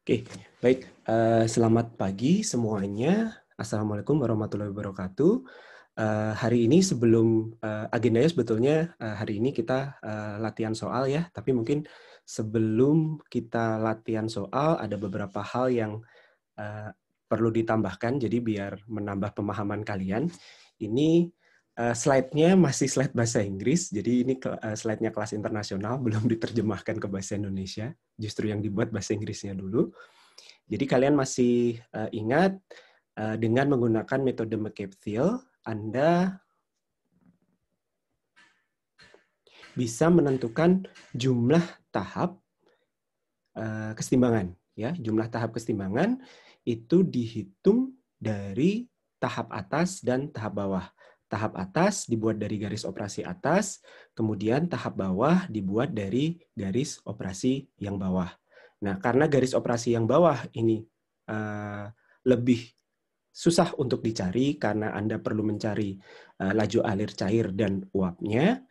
Oke, baik. Selamat pagi semuanya. Assalamualaikum warahmatullahi wabarakatuh. Hari ini sebelum agendanya sebetulnya hari ini kita latihan soal ya, tapi mungkin sebelum kita latihan soal ada beberapa hal yang uh, perlu ditambahkan, jadi biar menambah pemahaman kalian. Ini slide-nya masih slide bahasa Inggris, jadi ini slide-nya kelas internasional, belum diterjemahkan ke bahasa Indonesia, justru yang dibuat bahasa Inggrisnya dulu. Jadi kalian masih ingat dengan menggunakan metode McCabe-Thiele, Anda bisa menentukan jumlah tahap kesetimbangan. Ya, jumlah tahap kesetimbangan itu dihitung dari tahap atas dan tahap bawah. Tahap atas dibuat dari garis operasi atas, kemudian tahap bawah dibuat dari garis operasi yang bawah. Nah, karena garis operasi yang bawah ini lebih susah untuk dicari karena Anda perlu mencari laju alir cair dan uapnya,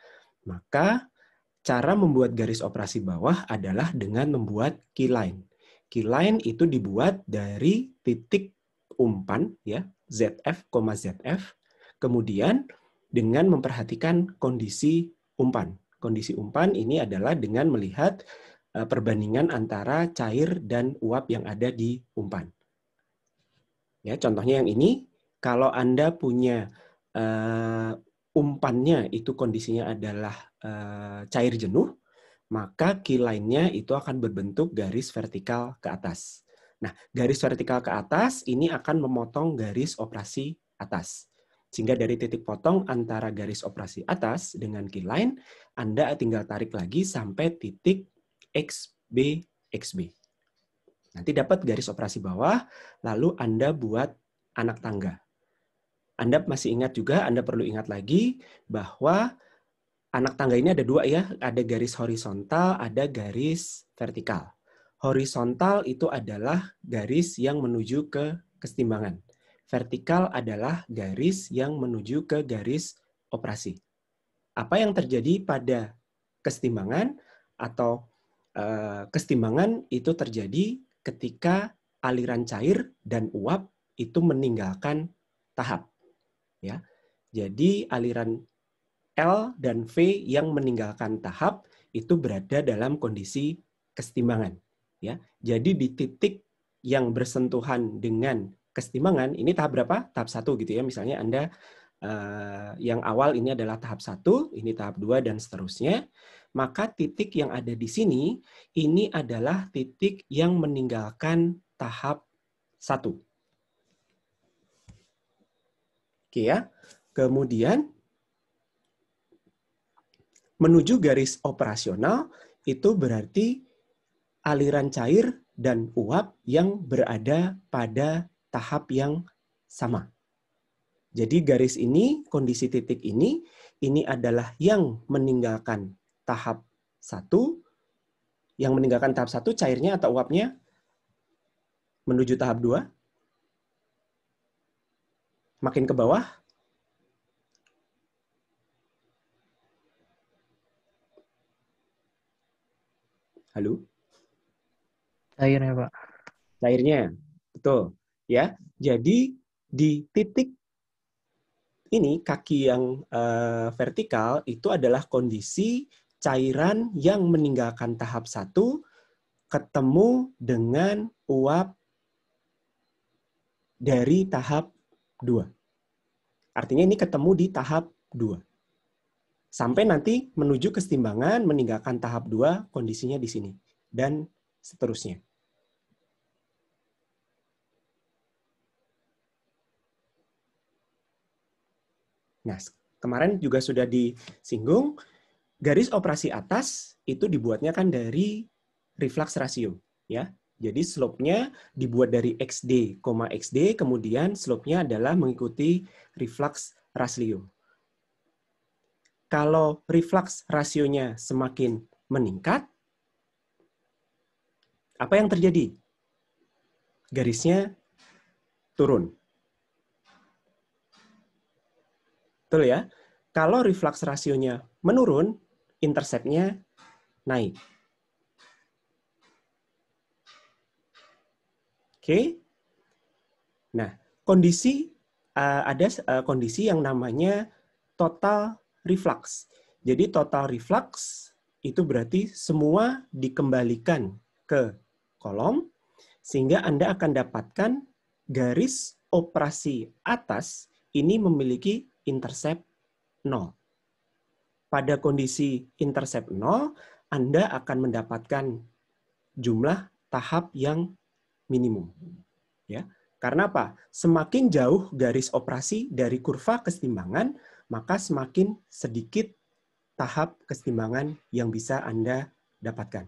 maka cara membuat garis operasi bawah adalah dengan membuat keyline. Keyline itu dibuat dari titik umpan ya, ZF, ZF, kemudian dengan memperhatikan kondisi umpan. Kondisi umpan ini adalah dengan melihat perbandingan antara cair dan uap yang ada di umpan. Ya, contohnya yang ini, kalau Anda punya umpannya itu kondisinya adalah cair jenuh, maka keyline-nya itu akan berbentuk garis vertikal ke atas. Nah, garis vertikal ke atas ini akan memotong garis operasi atas. Sehingga dari titik potong antara garis operasi atas dengan keyline, Anda tinggal tarik lagi sampai titik XB, XB. Nanti dapat garis operasi bawah, lalu Anda buat anak tangga. Anda masih ingat juga, Anda perlu ingat lagi bahwa anak tangga ini ada dua ya, ada garis horizontal, ada garis vertikal. Horizontal itu adalah garis yang menuju ke kesetimbangan. Vertikal adalah garis yang menuju ke garis operasi. Apa yang terjadi pada kesetimbangan atau kesetimbangan itu terjadi ketika aliran cair dan uap itu meninggalkan tahap. Ya, jadi aliran L dan V yang meninggalkan tahap itu berada dalam kondisi kesetimbangan. Ya, jadi di titik yang bersentuhan dengan kesetimbangan, ini tahap berapa? Tahap 1 gitu ya. Misalnya Anda yang awal ini adalah tahap 1, ini tahap 2 dan seterusnya. Maka titik yang ada di sini ini adalah titik yang meninggalkan tahap 1. Oke ya. Kemudian menuju garis operasional itu berarti aliran cair dan uap yang berada pada tahap yang sama. Jadi garis ini, kondisi titik ini adalah yang meninggalkan tahap 1, yang meninggalkan tahap 1 cairnya atau uapnya menuju tahap 2. Makin ke bawah. Halo? Cairnya, Pak. Cairnya, betul. Ya, jadi di titik ini kaki yang vertikal itu adalah kondisi cairan yang meninggalkan tahap 1 ketemu dengan uap dari tahap 2. Artinya ini ketemu di tahap 2. Sampai nanti menuju kesetimbangan meninggalkan tahap 2 kondisinya di sini. Dan seterusnya. Nah, kemarin juga sudah disinggung, garis operasi atas itu dibuatnya kan dari reflux ratio. Ya. Jadi slope-nya dibuat dari XD, XD, kemudian slope-nya adalah mengikuti reflux ratio. Kalau reflux rasionya semakin meningkat, apa yang terjadi? Garisnya turun. Betul ya? Kalau reflux rasionya menurun, intercept-nya naik. Oke. Nah, kondisi ada kondisi yang namanya total reflux. Jadi total reflux itu berarti semua dikembalikan ke kolom sehingga Anda akan dapatkan garis operasi atas ini memiliki intercept 0. Pada kondisi intercept 0, Anda akan mendapatkan jumlah tahap yang minimum. Ya. Karena apa? Semakin jauh garis operasi dari kurva kesetimbangan, maka semakin sedikit tahap kesetimbangan yang bisa Anda dapatkan.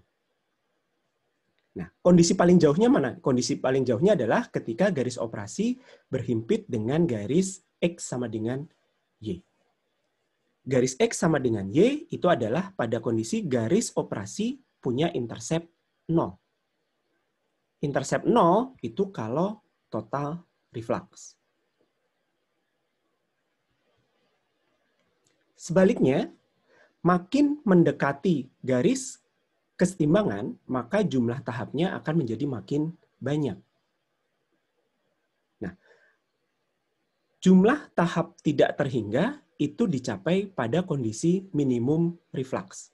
Nah, kondisi paling jauhnya mana? Kondisi paling jauhnya adalah ketika garis operasi berhimpit dengan garis X sama dengan Y. Garis X sama dengan Y itu adalah pada kondisi garis operasi punya intercept 0. Intercept 0 itu kalau total reflux. Sebaliknya, makin mendekati garis kesetimbangan, maka jumlah tahapnya akan menjadi makin banyak. Nah, jumlah tahap tidak terhingga itu dicapai pada kondisi minimum reflux.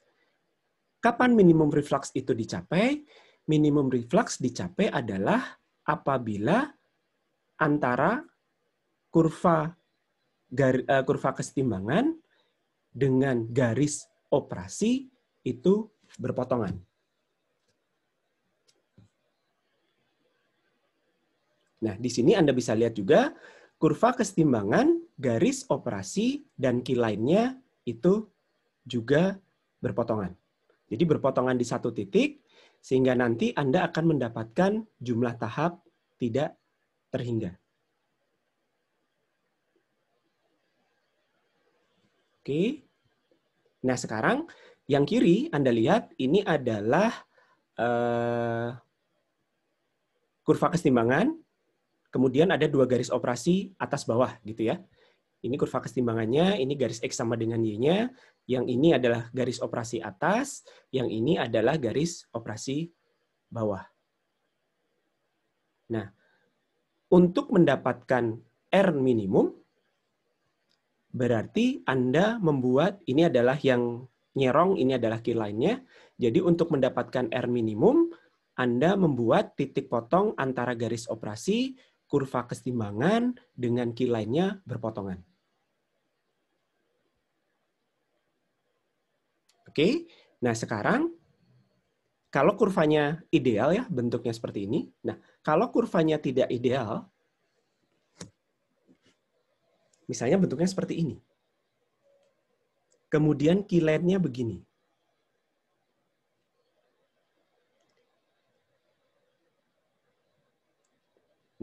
Kapan minimum reflux itu dicapai? Minimum reflux dicapai adalah apabila antara kurva kesetimbangan dengan garis operasi itu berpotongan. Nah, di sini Anda bisa lihat juga kurva kesetimbangan, garis operasi, dan key line-nya itu juga berpotongan. Jadi berpotongan di satu titik, sehingga nanti Anda akan mendapatkan jumlah tahap tidak terhingga. Oke. Nah, sekarang yang kiri Anda lihat ini adalah kurva kesetimbangan, kemudian ada dua garis operasi atas bawah gitu ya. Ini kurva kesetimbangannya, ini garis X sama dengan Y-nya, yang ini adalah garis operasi atas, yang ini adalah garis operasi bawah. Nah, untuk mendapatkan R minimum, berarti Anda membuat, ini adalah yang nyerong, ini adalah key line-nya. Jadi untuk mendapatkan R minimum, Anda membuat titik potong antara garis operasi, kurva kesetimbangan, dengan key line-nya berpotongan. Oke, nah sekarang kalau kurvanya ideal ya, bentuknya seperti ini. Nah, kalau kurvanya tidak ideal, misalnya bentuknya seperti ini. Kemudian key line-nya begini.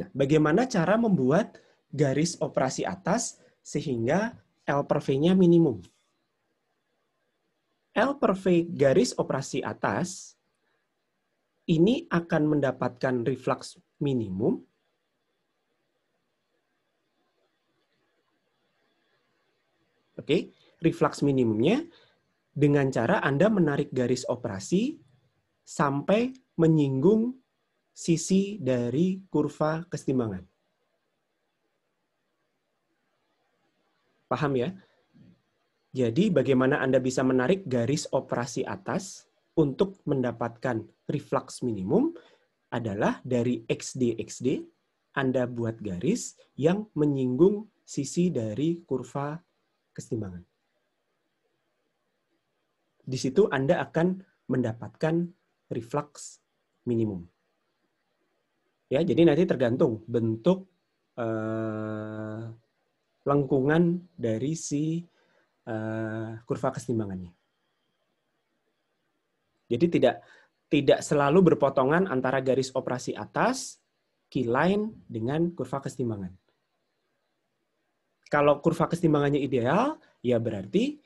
Nah, bagaimana cara membuat garis operasi atas sehingga L per V-nya minimum? L per V garis operasi atas ini akan mendapatkan reflux minimum Oke, reflux minimumnya dengan cara Anda menarik garis operasi sampai menyinggung sisi dari kurva kesetimbangan. Paham ya? Jadi bagaimana Anda bisa menarik garis operasi atas untuk mendapatkan reflux minimum adalah dari XD Anda buat garis yang menyinggung sisi dari kurva kesetimbangan. Di situ Anda akan mendapatkan reflux minimum. Ya, jadi nanti tergantung bentuk lengkungan dari si kurva kesetimbangannya. Jadi tidak selalu berpotongan antara garis operasi atas, key line, dengan kurva kesetimbangan. Kalau kurva kesetimbangannya ideal, ya berarti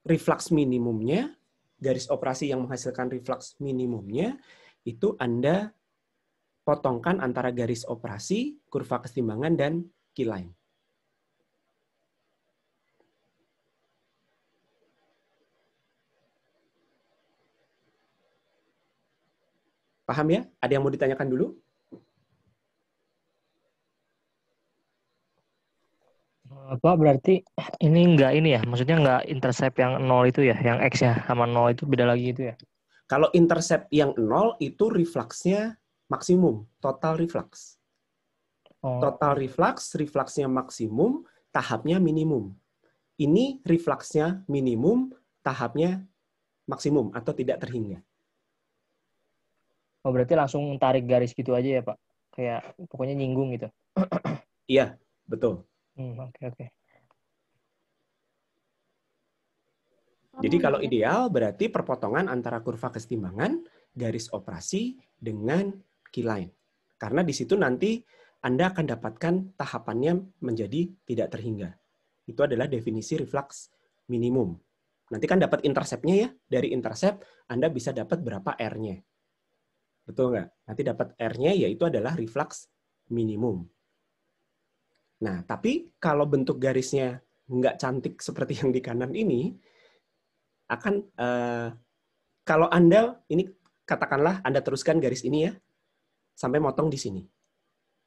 reflux minimumnya, garis operasi yang menghasilkan reflux minimumnya, itu Anda potongkan antara garis operasi, kurva kesetimbangan, dan key line. Paham ya? Ada yang mau ditanyakan dulu? Pak, berarti ini enggak ini ya, maksudnya enggak intercept yang 0 itu ya, yang X ya, sama 0 itu beda lagi itu ya? Kalau intercept yang 0 itu refluksnya maksimum, total reflux. Oh, Total reflux, refluksnya maksimum, tahapnya minimum. Ini refluksnya minimum, tahapnya maksimum atau tidak terhingga. oh, berarti langsung tarik garis gitu aja ya, Pak? Kayak pokoknya nyinggung gitu. Iya, betul. Oke, oke. Jadi kalau ideal berarti perpotongan antara kurva kesetimbangan, garis operasi dengan keyline. Karena di situ nanti Anda akan dapatkan tahapannya menjadi tidak terhingga. Itu adalah definisi reflux minimum. Nanti kan dapat intercept-nya ya. Dari intercept Anda bisa dapat berapa R-nya. Betul nggak? Nanti dapat R-nya yaitu adalah reflux minimum. Nah, tapi kalau bentuk garisnya nggak cantik seperti yang di kanan ini, akan kalau Anda, ini katakanlah Anda teruskan garis ini ya, sampai motong di sini.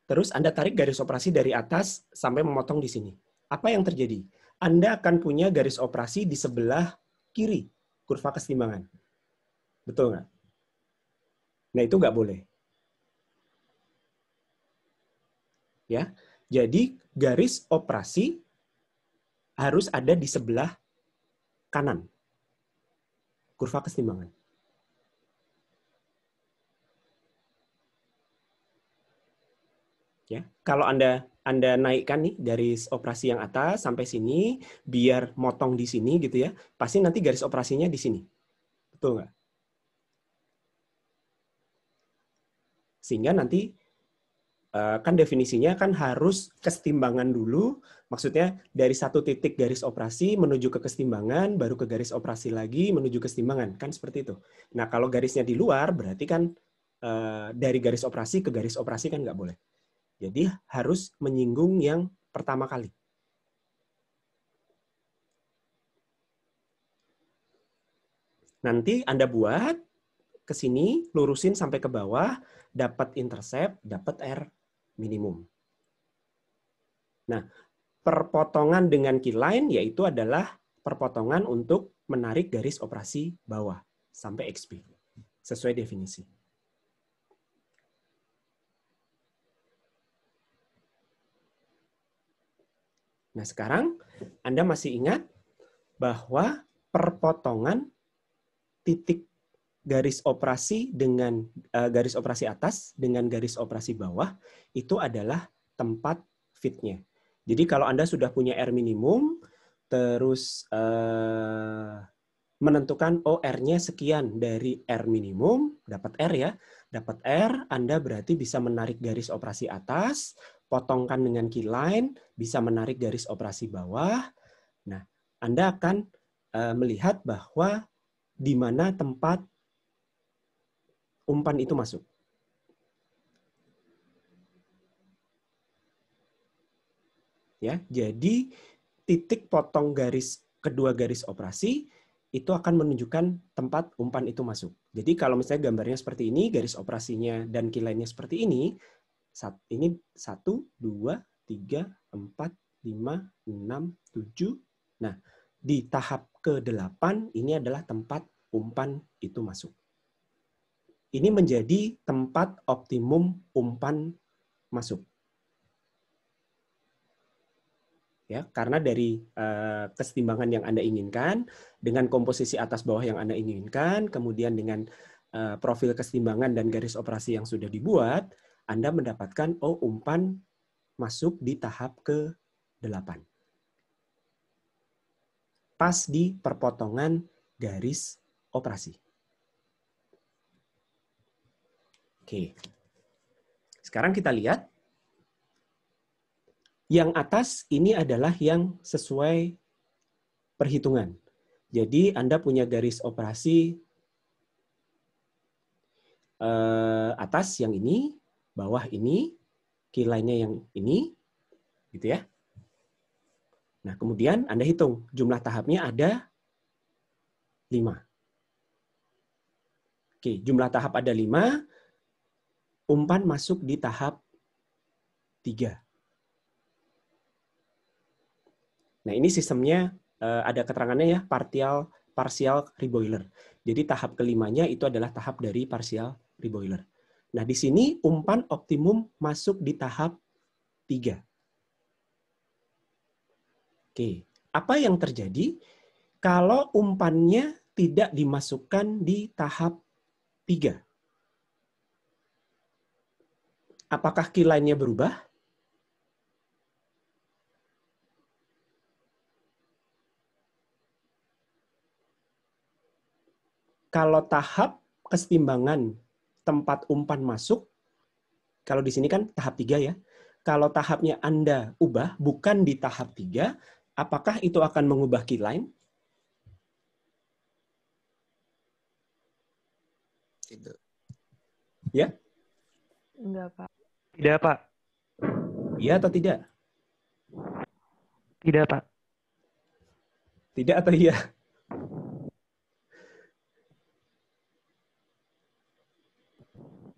Terus Anda tarik garis operasi dari atas sampai memotong di sini. Apa yang terjadi? Anda akan punya garis operasi di sebelah kiri kurva kesetimbangan. Betul nggak? Nah, itu nggak boleh. Ya, jadi garis operasi harus ada di sebelah kanan kurva kesetimbangan. Ya, kalau Anda naikkan nih garis operasi yang atas sampai sini, biar motong di sini gitu ya, pasti nanti garis operasinya di sini. Betul nggak? Sehingga nanti kan definisinya kan harus kesetimbangan dulu, maksudnya dari satu titik garis operasi menuju ke kesetimbangan, baru ke garis operasi lagi menuju kesetimbangan, kan seperti itu. Nah, kalau garisnya di luar, berarti kan dari garis operasi ke garis operasi kan nggak boleh. Jadi harus menyinggung yang pertama kali. Nanti Anda buat ke sini, lurusin sampai ke bawah, dapat intercept, dapat R minimum. Nah, perpotongan dengan keyline yaitu adalah perpotongan untuk menarik garis operasi bawah sampai XP. Sesuai definisi. Nah, sekarang Anda masih ingat bahwa perpotongan titik garis operasi dengan garis operasi atas dengan garis operasi bawah itu adalah tempat fitnya. Jadi kalau Anda sudah punya R minimum, terus menentukan R-nya sekian dari R minimum, dapat R ya, dapat R, Anda berarti bisa menarik garis operasi atas, potongkan dengan keyline, bisa menarik garis operasi bawah. Nah, Anda akan melihat bahwa di mana tempat umpan itu masuk. Ya, jadi titik potong garis kedua garis operasi itu akan menunjukkan tempat umpan itu masuk. Jadi kalau misalnya gambarnya seperti ini, garis operasinya dan keyline-nya seperti ini 1, 2, 3, 4, 5, 6, 7. Nah, di tahap ke-8 ini adalah tempat umpan itu masuk. Ini menjadi tempat optimum umpan masuk. Ya, karena dari kesetimbangan yang Anda inginkan, dengan komposisi atas bawah yang Anda inginkan, kemudian dengan profil kesetimbangan dan garis operasi yang sudah dibuat, Anda mendapatkan umpan masuk di tahap ke-8. Pas di perpotongan garis operasi. Oke. Sekarang kita lihat. Yang atas ini adalah yang sesuai perhitungan. Jadi Anda punya garis operasi atas yang ini, bawah ini, keyline-nya yang ini, gitu ya. Nah, kemudian Anda hitung jumlah tahapnya ada 5. Oke, jumlah tahap ada 5. umpan masuk di tahap 3. Nah, ini sistemnya ada keterangannya ya, partial reboiler. Jadi tahap kelimanya itu adalah tahap dari partial reboiler. Nah, di sini umpan optimum masuk di tahap 3. Oke, apa yang terjadi kalau umpannya tidak dimasukkan di tahap 3? Apakah key line-nya berubah? Kalau tahap kesetimbangan tempat umpan masuk, kalau di sini kan tahap 3 ya. Kalau tahapnya Anda ubah bukan di tahap 3, apakah itu akan mengubah key line? Tidak. Ya? Enggak, Pak. Tidak, Pak. Iya atau tidak? Tidak, Pak. Tidak atau iya?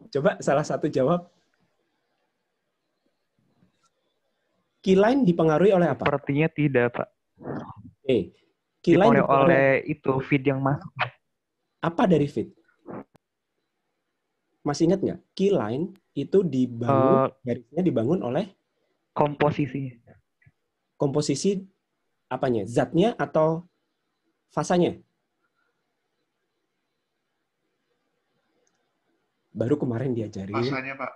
Coba salah satu jawab. Key line dipengaruhi oleh apa? Sepertinya tidak, Pak. Key line Dipengaruhi dipengaruhi oleh itu feed yang masuk. apa dari feed? Masih ingat nggak? Key line itu dibangun, garisnya dibangun oleh Komposisi. komposisi apanya? Zatnya atau fasanya? Baru kemarin diajarin. Fasanya, Pak.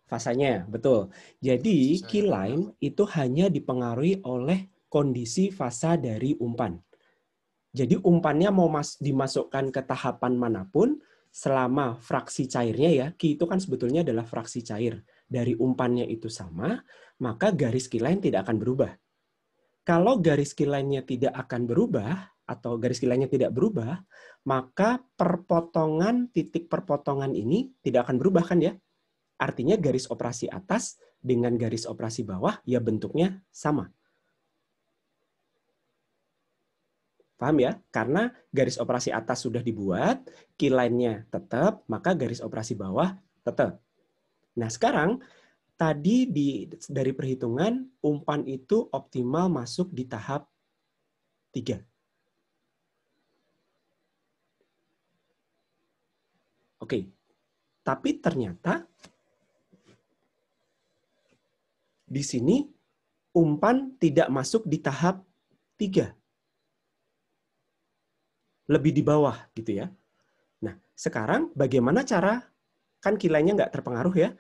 Fasanya, betul. Jadi, key line itu hanya dipengaruhi oleh kondisi fasa dari umpan. Jadi, umpannya mau dimasukkan ke tahapan manapun, selama fraksi cairnya ya, key itu kan sebetulnya adalah fraksi cair. Dari umpannya itu sama, maka garis key line tidak akan berubah. Kalau garis key line-nya tidak akan berubah, atau garis key line-nya tidak berubah, maka titik perpotongan ini tidak akan berubah kan ya? Artinya garis operasi atas dengan garis operasi bawah ya bentuknya sama. Paham ya? Karena garis operasi atas sudah dibuat, key line-nya tetap, maka garis operasi bawah tetap. Nah, sekarang tadi dari perhitungan umpan itu optimal masuk di tahap 3. Oke. Tapi ternyata di sini umpan tidak masuk di tahap 3. Lebih di bawah gitu ya. Nah, sekarang bagaimana cara, kan key line-nya nggak terpengaruh ya.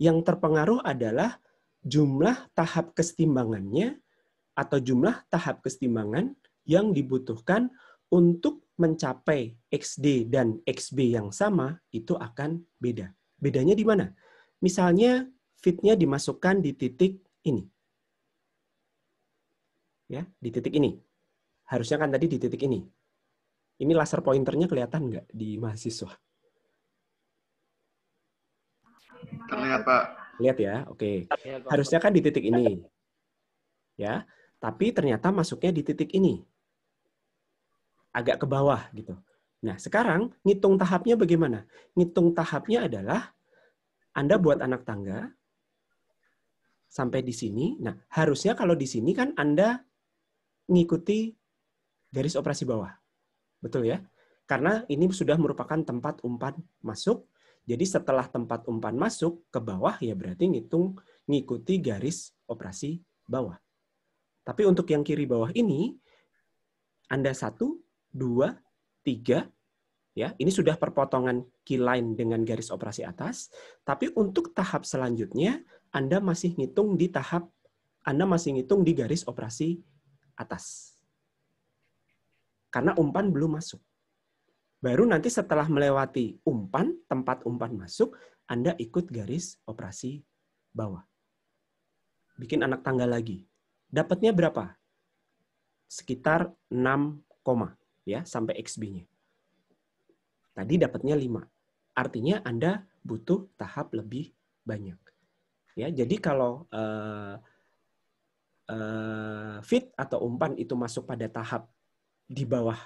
Yang terpengaruh adalah jumlah tahap kesetimbangannya atau jumlah tahap kesetimbangan yang dibutuhkan untuk mencapai XD dan XB yang sama itu akan beda. Bedanya di mana? Misalnya feed-nya dimasukkan di titik ini. Ya, di titik ini. Harusnya kan tadi di titik ini. Ini laser pointernya kelihatan nggak di mahasiswa? Terlihat, Pak. Lihat ya, oke. Harusnya kan di titik ini. Ya, tapi ternyata masuknya di titik ini. Agak ke bawah gitu. Nah, sekarang ngitung tahapnya bagaimana? Ngitung tahapnya adalah Anda buat anak tangga sampai di sini. Nah, harusnya kalau di sini kan Anda ngikuti garis operasi bawah. Betul ya? Karena ini sudah merupakan tempat umpan masuk. Jadi setelah tempat umpan masuk ke bawah, ya berarti ngikuti garis operasi bawah. Tapi untuk yang kiri bawah ini, Anda 1, 2, 3, ya, ini sudah perpotongan key line dengan garis operasi atas. Tapi untuk tahap selanjutnya, Anda masih ngitung di garis operasi atas. Karena umpan belum masuk. Baru nanti setelah melewati tempat umpan masuk, Anda ikut garis operasi bawah. Bikin anak tangga lagi. Dapatnya berapa? Sekitar 6, ya, sampai XB-nya. Tadi dapatnya 5. Artinya Anda butuh tahap lebih banyak. Ya, jadi kalau feed atau umpan itu masuk pada tahap di bawah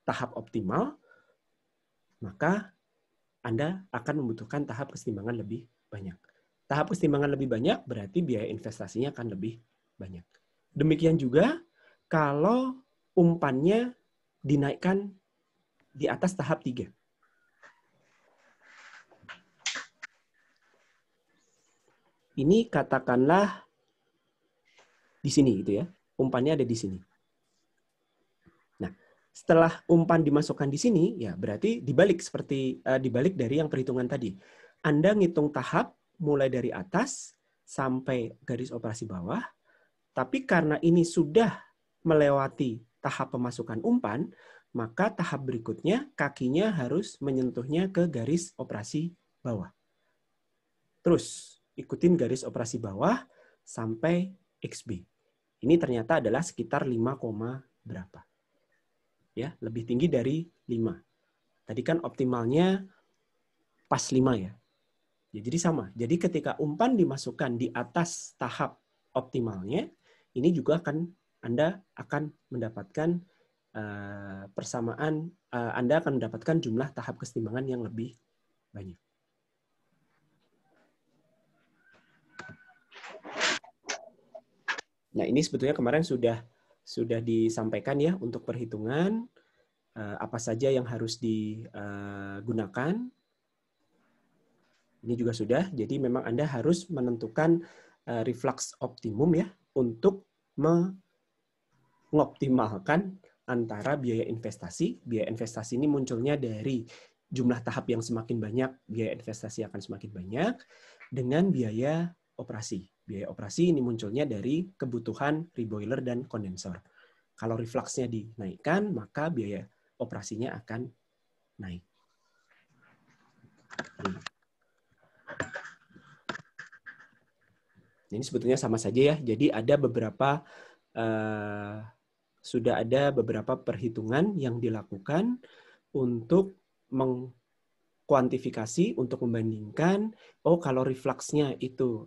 tahap optimal, maka Anda akan membutuhkan tahap kesetimbangan lebih banyak. Tahap kesetimbangan lebih banyak berarti biaya investasinya akan lebih banyak. Demikian juga kalau umpannya dinaikkan di atas tahap 3. Ini katakanlah di sini gitu ya. Umpannya ada di sini. Nah, setelah umpan dimasukkan di sini, ya berarti dibalik dibalik dari yang perhitungan tadi. Anda ngitung tahap mulai dari atas sampai garis operasi bawah, tapi karena ini sudah melewati tahap pemasukan umpan, maka tahap berikutnya kakinya harus menyentuhnya ke garis operasi bawah. Terus ikutin garis operasi bawah sampai XB. Ini ternyata adalah sekitar 5, berapa. Ya, lebih tinggi dari 5. Tadi kan optimalnya pas 5 ya. Ya, jadi sama. Jadi ketika umpan dimasukkan di atas tahap optimalnya, ini juga Anda akan mendapatkan persamaan, Anda akan mendapatkan jumlah tahap kesetimbangan yang lebih banyak. Nah, ini sebetulnya kemarin sudah disampaikan ya untuk perhitungan apa saja yang harus digunakan. Ini juga sudah. Jadi memang Anda harus menentukan reflux optimum ya untuk mengoptimalkan antara biaya investasi. Biaya investasi ini munculnya dari jumlah tahap yang semakin banyak, biaya investasi akan semakin banyak, dengan biaya operasi. Biaya operasi ini munculnya dari kebutuhan reboiler dan kondensor. Kalau refluxnya dinaikkan, maka biaya operasinya akan naik. Ini sebetulnya sama saja ya. Jadi ada sudah ada beberapa perhitungan yang dilakukan untuk mengkuantifikasi, untuk membandingkan, kalau refluxnya itu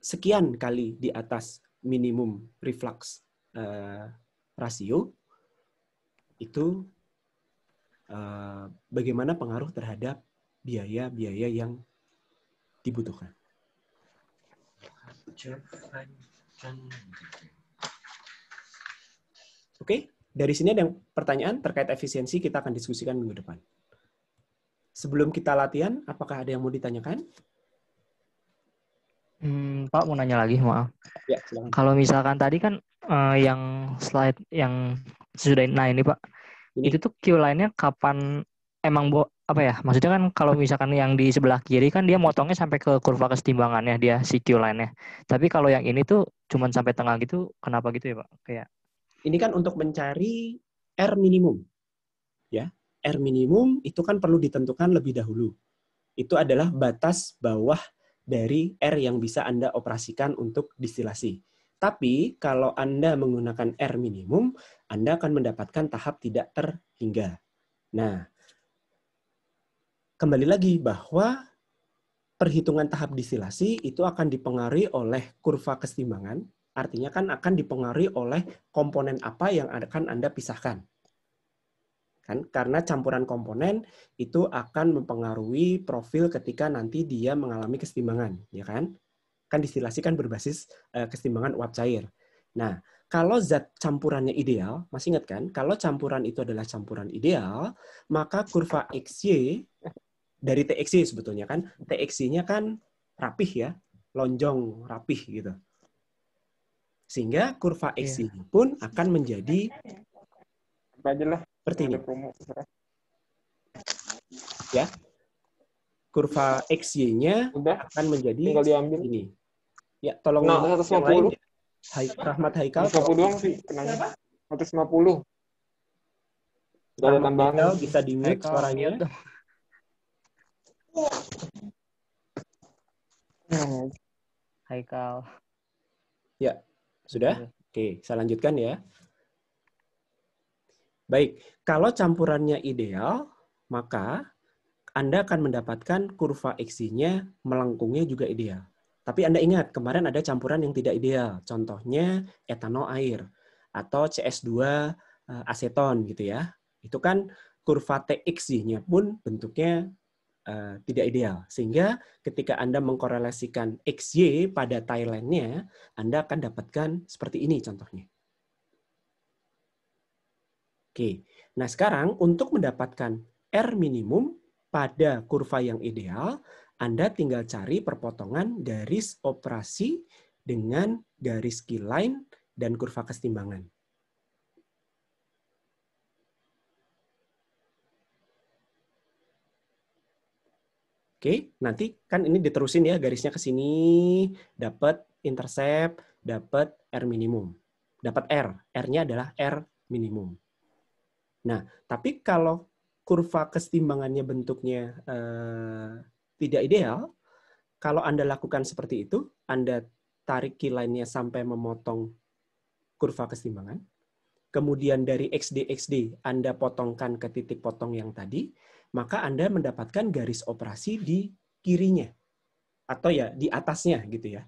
sekian kali di atas minimum reflux rasio, itu bagaimana pengaruh terhadap biaya-biaya yang dibutuhkan. Oke, dari sini ada pertanyaan terkait efisiensi, kita akan diskusikan minggu depan. Sebelum kita latihan, apakah ada yang mau ditanyakan? Pak mau nanya lagi, maaf. Ya, silakan. Kalau misalkan tadi kan yang slide yang sudah ini Pak, itu tuh Q line-nya kapan emang maksudnya kan kalau misalkan yang di sebelah kiri kan dia motongnya sampai ke kurva kesetimbangannya dia si Q line-nya. Tapi kalau yang ini tuh cuman sampai tengah gitu, kenapa gitu ya Pak? Kayak ini kan untuk mencari R minimum. Ya, R minimum itu kan perlu ditentukan lebih dahulu. Itu adalah batas bawah dari R yang bisa Anda operasikan untuk distilasi. Tapi kalau Anda menggunakan R minimum, Anda akan mendapatkan tahap tidak terhingga. Nah, kembali lagi bahwa perhitungan tahap distilasi itu akan dipengaruhi oleh kurva kesetimbangan, artinya kan akan dipengaruhi oleh komponen apa yang akan Anda pisahkan. Kan? Karena campuran komponen itu akan mempengaruhi profil ketika nanti dia mengalami kesetimbangan, ya kan? Kan distilasi kan berbasis kesetimbangan uap cair. Nah, kalau zat campurannya ideal, masih ingat kan? Kalau campuran itu adalah campuran ideal, maka kurva XY dari TXY sebetulnya kan, TXY-nya kan rapih ya, lonjong rapih gitu. Sehingga kurva XY pun akan menjadi seperti ini. Ya. Kurva XY-nya akan menjadi ini. Ya, tolong yang lain. Rahmat Haikal. 150 doang sih kenanya. 150. Gak ada tambahan. Haikal bisa di-mute suaranya. Haikal. Ya, sudah? Oke, saya lanjutkan ya. Baik, kalau campurannya ideal, maka Anda akan mendapatkan kurva XY-nya melengkungnya juga ideal. Tapi Anda ingat, kemarin ada campuran yang tidak ideal. Contohnya etanol air atau CS2 aseton gitu ya. Itu kan kurva TXY-nya pun bentuknya tidak ideal. Sehingga ketika Anda mengkorelasikan XY pada Thailand-nya, Anda akan dapatkan seperti ini contohnya. Oke, nah sekarang untuk mendapatkan R minimum pada kurva yang ideal, Anda tinggal cari perpotongan garis operasi dengan garis keyline dan kurva kesetimbangan. Oke, nanti kan ini diterusin ya garisnya ke sini, dapat intercept, dapat R minimum. Dapat R, R-nya adalah R minimum. Nah, tapi kalau kurva kesetimbangannya bentuknya tidak ideal, kalau Anda lakukan seperti itu, Anda tarik keyline-nya sampai memotong kurva kesetimbangan, kemudian dari XD Anda potongkan ke titik potong yang tadi, maka Anda mendapatkan garis operasi di kirinya, atau ya di atasnya gitu ya.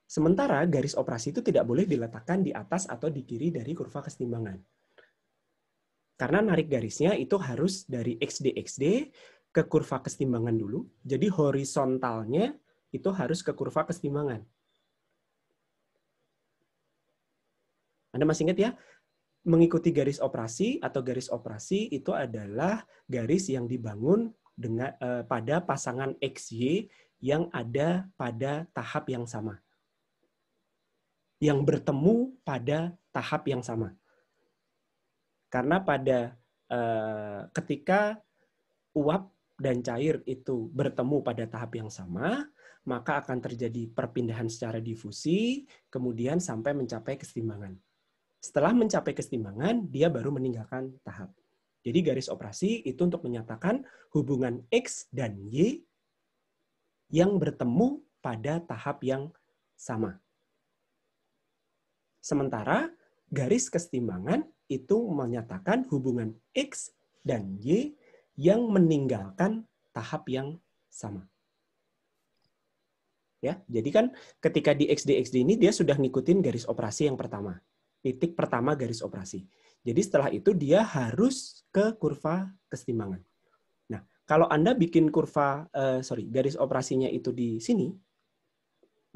Sementara garis operasi itu tidak boleh diletakkan di atas atau di kiri dari kurva kesetimbangan. Karena narik garisnya itu harus dari XD ke kurva kesetimbangan dulu. Jadi horizontalnya itu harus ke kurva kesetimbangan. Anda masih ingat ya? Mengikuti garis operasi atau garis operasi itu adalah garis yang dibangun dengan pada pasangan XY yang ada pada tahap yang sama. Yang bertemu pada tahap yang sama. Karena pada ketika uap dan cair itu bertemu pada tahap yang sama, maka akan terjadi perpindahan secara difusi, kemudian sampai mencapai kesetimbangan. Setelah mencapai kesetimbangan, dia baru meninggalkan tahap. Jadi garis operasi itu untuk menyatakan hubungan X dan Y yang bertemu pada tahap yang sama. Sementara garis kesetimbangan itu menyatakan hubungan X dan Y yang meninggalkan tahap yang sama. Ya, jadi kan ketika di XD ini dia sudah ngikutin garis operasi yang pertama. Titik pertama garis operasi. Jadi setelah itu dia harus ke kurva kesetimbangan. Nah, kalau Anda bikin kurva garis operasinya itu di sini,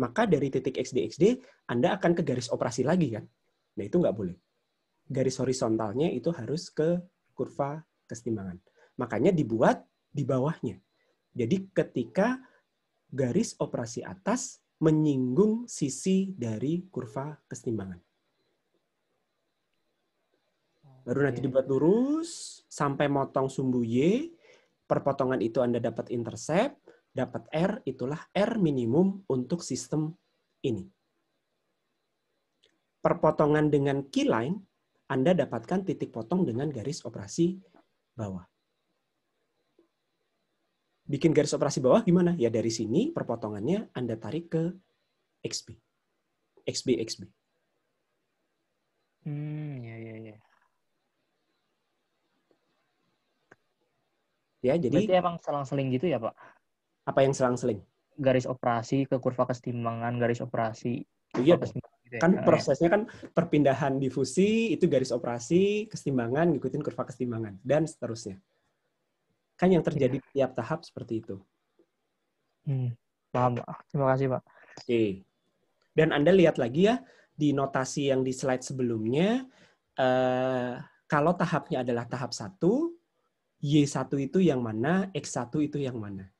maka dari titik XD Anda akan ke garis operasi lagi kan? Nah, itu nggak boleh. Garis horizontalnya itu harus ke kurva kesetimbangan. Makanya dibuat di bawahnya. Jadi ketika garis operasi atas menyinggung sisi dari kurva kesetimbangan. Baru nanti dibuat lurus sampai motong sumbu Y, perpotongan itu Anda dapat intercept, dapat R, itulah R minimum untuk sistem ini. Perpotongan dengan keyline, Anda dapatkan titik potong dengan garis operasi bawah. Bikin garis operasi bawah gimana? Ya dari sini perpotongannya Anda tarik ke XB. XB. Ya. Ya, jadi berarti emang selang-seling gitu ya, Pak? Apa yang selang-seling? Garis operasi ke kurva kesetimbangan, garis operasi Iya dong. kesetimbangan gitu ya? Kan prosesnya kan perpindahan difusi, itu garis operasi, kesetimbangan, ngikutin kurva kesetimbangan, dan seterusnya. Kan yang terjadi di tiap tahap seperti itu. Paham, Pak. Terima kasih, Pak. Oke. Dan Anda lihat lagi ya, di notasi yang di slide sebelumnya, kalau tahapnya adalah tahap 1, Y1 itu yang mana, X1 itu yang mana.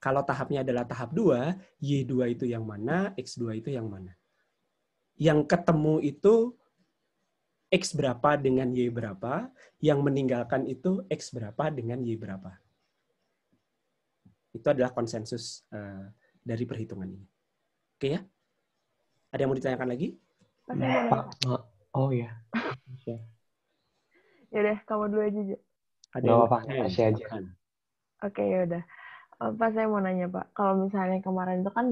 Kalau tahapnya adalah tahap 2, Y2 itu yang mana, X2 itu yang mana. Yang ketemu itu X berapa dengan Y berapa, yang meninggalkan itu X berapa dengan Y berapa. Itu adalah konsensus dari perhitungan ini. Oke ya? Ada yang mau ditanyakan lagi? Oh ya. Ya udah, kamu dulu aja, Jo. Ada yang apa-apa, kasih aja. Oke, ya udah. Pak, saya mau nanya, Pak. Kalau misalnya kemarin itu kan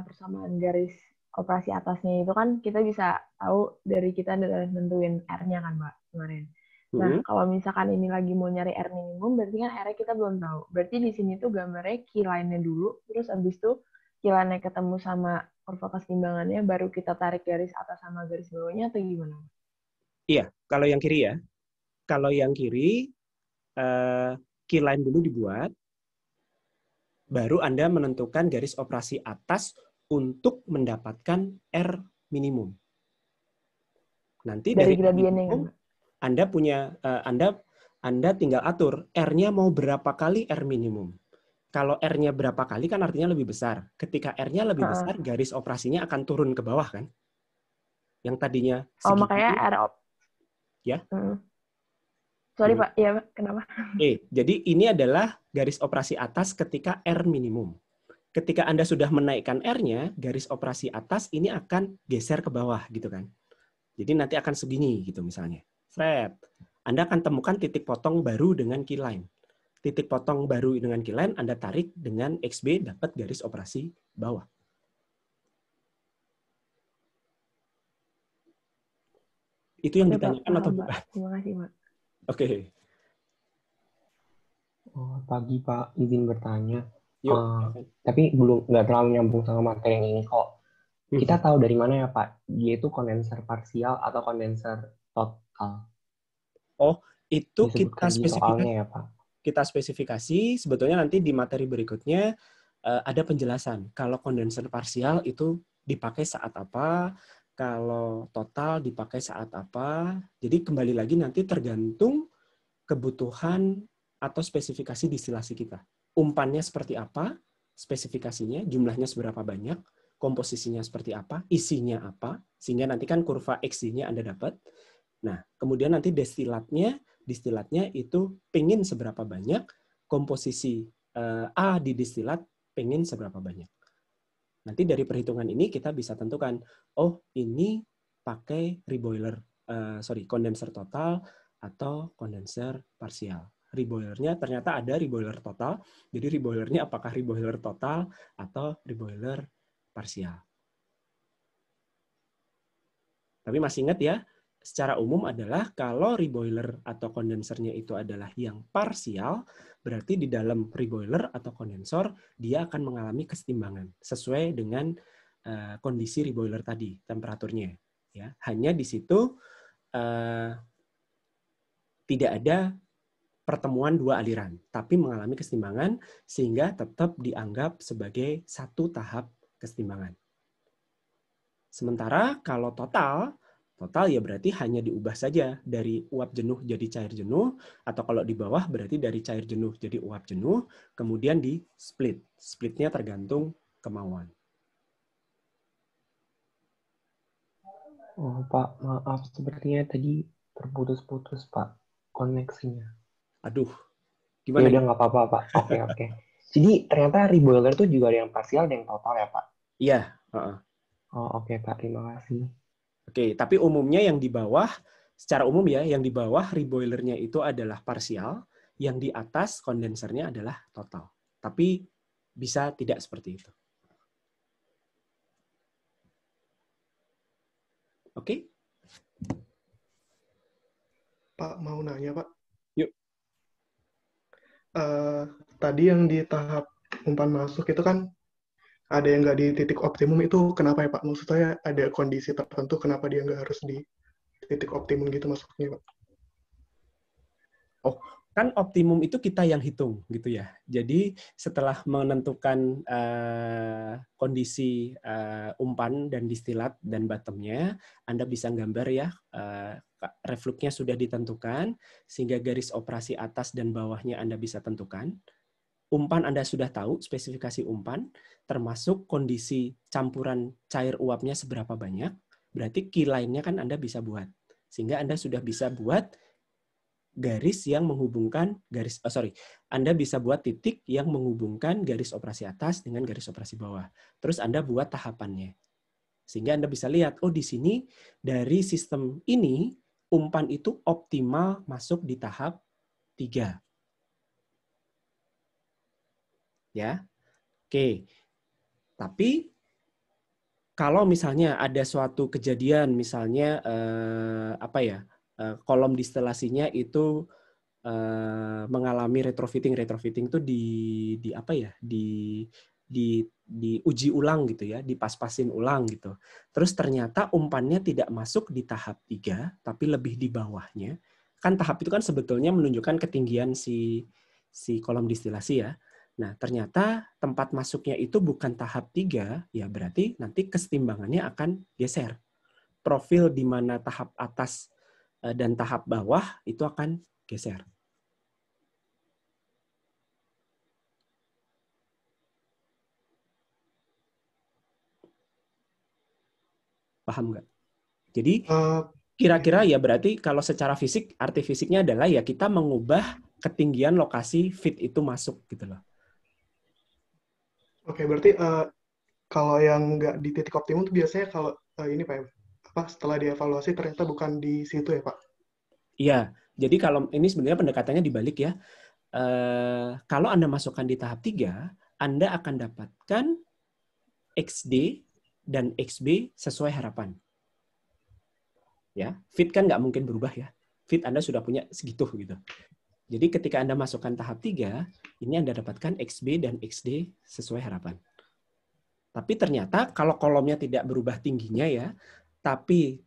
persamaan garis operasi atasnya itu kan kita bisa tahu dari kita udah nentuin R-nya kan, Pak, kemarin. Nah, kalau misalkan ini lagi mau nyari R minimum, berarti kan R-nya kita belum tahu. Berarti di sini tuh gambarnya keyline-nya dulu, terus abis itu keyline-nya ketemu sama kurva kesetimbangannya, baru kita tarik garis atas sama garis bawahnya atau gimana? Iya, kalau yang kiri ya. Kalau yang kiri, keyline dulu dibuat, baru Anda menentukan garis operasi atas untuk mendapatkan R minimum. Nanti dari R gradiennya kan, minimum, Anda punya, Anda tinggal atur R-nya mau berapa kali R minimum. Kalau R-nya berapa kali kan artinya lebih besar. Ketika R-nya lebih besar, garis operasinya akan turun ke bawah kan? Yang tadinya segini. Makanya Ya. Sorry Pak, ya kenapa? Jadi ini adalah garis operasi atas ketika R minimum. Ketika Anda sudah menaikkan R-nya, garis operasi atas ini akan geser ke bawah gitu kan. Jadi nanti akan segini gitu misalnya. Fred, Anda akan temukan titik potong baru dengan keyline. Titik potong baru dengan keyline Anda tarik dengan XB dapat garis operasi bawah. Itu yang ditanyakan atau bukan? Terima kasih, Pak. Oke. Pagi Pak, izin bertanya. Yuk. Tapi nggak terlalu nyambung sama materi yang ini kok. Kita tahu dari mana ya Pak? Dia itu kondenser parsial atau kondenser total? Oh, itu kita spesifikasi ya Pak. Kita spesifikasi, sebetulnya nanti di materi berikutnya ada penjelasan. Kalau kondenser parsial itu dipakai saat apa, kalau total dipakai saat apa. Jadi kembali lagi nanti tergantung kebutuhan atau spesifikasi distilasi kita. Umpannya seperti apa, spesifikasinya, jumlahnya seberapa banyak, komposisinya seperti apa, isinya apa, sehingga nanti kan kurva X-nya Anda dapat. Nah, kemudian nanti destilatnya itu pengen seberapa banyak, komposisi A di destilat pengen seberapa banyak. Nanti dari perhitungan ini kita bisa tentukan, oh ini pakai kondenser total atau kondenser parsial. Reboilernya ternyata ada reboiler total, jadi reboilernya apakah reboiler total atau reboiler parsial. Tapi masih ingat ya, secara umum adalah kalau reboiler atau kondensernya itu adalah yang parsial, berarti di dalam reboiler atau kondensor dia akan mengalami kesetimbangan sesuai dengan kondisi reboiler tadi, temperaturnya. Ya, hanya di situ tidak ada pertemuan dua aliran, tapi mengalami kesetimbangan sehingga tetap dianggap sebagai satu tahap kesetimbangan. Sementara kalau total ya berarti hanya diubah saja dari uap jenuh jadi cair jenuh, atau kalau di bawah berarti dari cair jenuh jadi uap jenuh, kemudian di split. Splitnya tergantung kemauan. Oh Pak, maaf sepertinya tadi terputus-putus Pak koneksinya. Aduh, gimana? Ya udah nggak apa-apa Pak. Oke. Jadi ternyata reboiler itu juga ada yang parsial dan yang total ya Pak? Iya. Oh oke Pak, terima kasih. Oke, tapi umumnya yang di bawah, secara umum ya, yang di bawah reboilernya itu adalah parsial, yang di atas kondensernya adalah total. Tapi bisa tidak seperti itu. Oke? Pak, mau nanya Pak? Yuk. Tadi yang di tahap umpan masuk itu kan ada yang nggak di titik optimum, itu kenapa ya Pak? Maksud saya ada kondisi tertentu kenapa dia nggak harus di titik optimum gitu masuknya Pak? Oh, kan optimum itu kita yang hitung gitu ya. Jadi setelah menentukan kondisi umpan dan distilat dan bottomnya, Anda bisa gambar ya, refluxnya sudah ditentukan, sehingga garis operasi atas dan bawahnya Anda bisa tentukan. Umpan Anda sudah tahu, spesifikasi umpan, termasuk kondisi campuran cair uapnya seberapa banyak, berarti keyline-nya kan Anda bisa buat. Sehingga Anda sudah bisa buat garis yang menghubungkan Anda bisa buat titik yang menghubungkan garis operasi atas dengan garis operasi bawah. Terus Anda buat tahapannya. Sehingga Anda bisa lihat, oh di sini dari sistem ini umpan itu optimal masuk di tahap 3. Ya. Oke. Tapi kalau misalnya ada suatu kejadian, misalnya kolom distilasinya itu mengalami retrofitting itu di diuji ulang gitu ya, dipas-pasin ulang gitu. Terus ternyata umpannya tidak masuk di tahap 3, tapi lebih di bawahnya. Kan tahap itu kan sebetulnya menunjukkan ketinggian si kolom distilasi ya. Nah, ternyata tempat masuknya itu bukan tahap 3, ya berarti nanti kesetimbangannya akan geser. Profil di mana tahap atas dan tahap bawah itu akan geser. Paham nggak? Jadi kira-kira ya berarti kalau secara fisik, arti fisiknya adalah ya kita mengubah ketinggian lokasi feed itu masuk gitu loh. Oke, berarti kalau yang nggak di titik optimum itu biasanya kalau ini Pak, setelah dievaluasi ternyata bukan di situ ya Pak? Iya, jadi kalau ini sebenarnya pendekatannya dibalik ya. Kalau Anda masukkan di tahap 3, Anda akan dapatkan XD dan XB sesuai harapan. Ya, feed kan nggak mungkin berubah ya. Feed Anda sudah punya segitu gitu. Jadi ketika Anda masukkan tahap 3, ini Anda dapatkan XB dan XD sesuai harapan. Tapi ternyata kalau kolomnya tidak berubah tingginya ya, tapi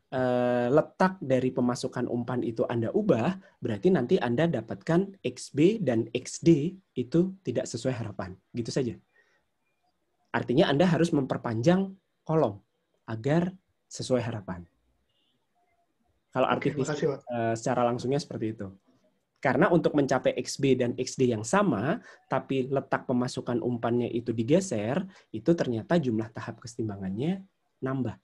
letak dari pemasukan umpan itu Anda ubah, berarti nanti Anda dapatkan XB dan XD itu tidak sesuai harapan. Gitu saja. Artinya Anda harus memperpanjang kolom agar sesuai harapan. Kalau arti fisik secara langsungnya seperti itu. Karena untuk mencapai XB dan XD yang sama, tapi letak pemasukan umpannya itu digeser, itu ternyata jumlah tahap kesetimbangannya nambah.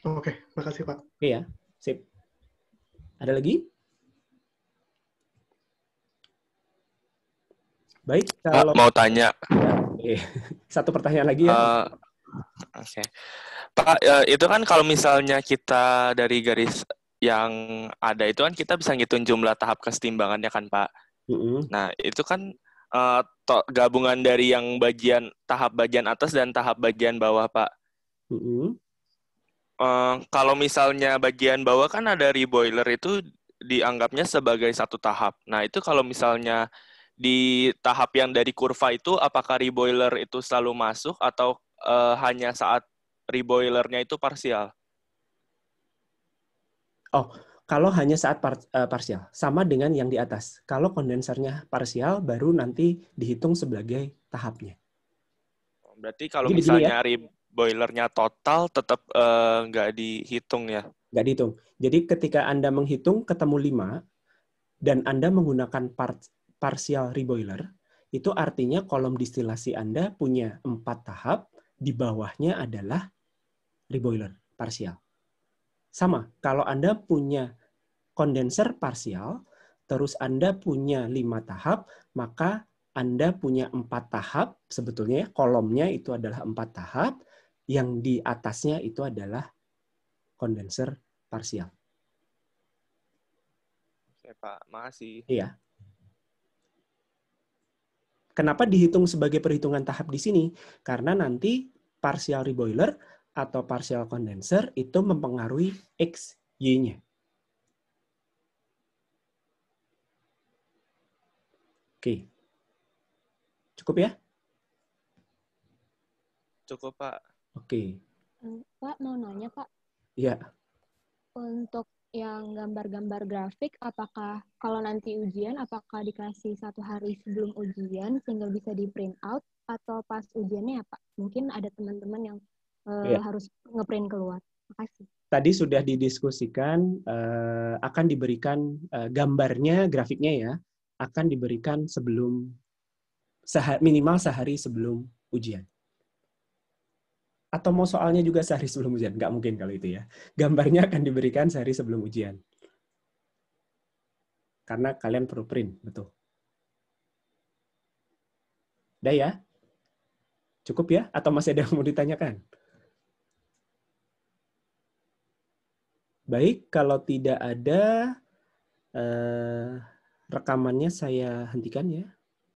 Oke, makasih Pak. Oke ya, sip. Ada lagi? Baik, kalau mau tanya. Satu pertanyaan lagi ya. Oke. Pak, itu kan kalau misalnya kita dari garis yang ada itu kan kita bisa ngitung jumlah tahap kesetimbangannya kan Pak. Nah, itu kan gabungan dari yang tahap bagian atas dan tahap bagian bawah Pak. Kalau misalnya bagian bawah kan ada reboiler itu dianggapnya sebagai satu tahap. Nah, itu kalau misalnya di tahap yang dari kurva itu, apakah reboiler itu selalu masuk atau hanya saat reboilernya itu parsial? Oh, kalau hanya saat parsial, sama dengan yang di atas. Kalau kondensernya parsial, baru nanti dihitung sebagai tahapnya. Berarti kalau jadi misalnya reboilernya total, tetap nggak dihitung ya? Nggak dihitung. Jadi ketika Anda menghitung ketemu 5, dan Anda menggunakan partial reboiler, itu artinya kolom distilasi Anda punya 4 tahap, di bawahnya adalah reboiler parsial. Sama, kalau Anda punya kondenser parsial, terus Anda punya 5 tahap, maka Anda punya 4 tahap, sebetulnya kolomnya itu adalah 4 tahap, yang di atasnya itu adalah kondenser parsial. Oke Pak, makasih. Iya. Kenapa dihitung sebagai perhitungan tahap di sini? Karena nanti partial reboiler atau partial condenser itu mempengaruhi XY-nya. Oke. Cukup ya? Cukup, Pak. Oke. Pak, mau nanya, Pak. Iya. Untuk yang gambar-gambar grafik, apakah kalau nanti ujian, apakah dikasih 1 hari sebelum ujian sehingga bisa di print out, atau pas ujiannya ya Pak? Mungkin ada teman-teman yang harus ngeprint keluar. Makasih. Tadi sudah didiskusikan, akan diberikan gambarnya, grafiknya ya, akan diberikan sebelum, minimal sehari sebelum ujian. Atau mau soalnya juga sehari sebelum ujian? Nggak mungkin kalau itu ya. Gambarnya akan diberikan sehari sebelum ujian. Karena kalian perlu print, betul. Udah ya? Cukup ya? Atau masih ada yang mau ditanyakan? Baik, kalau tidak ada, rekamannya saya hentikan ya.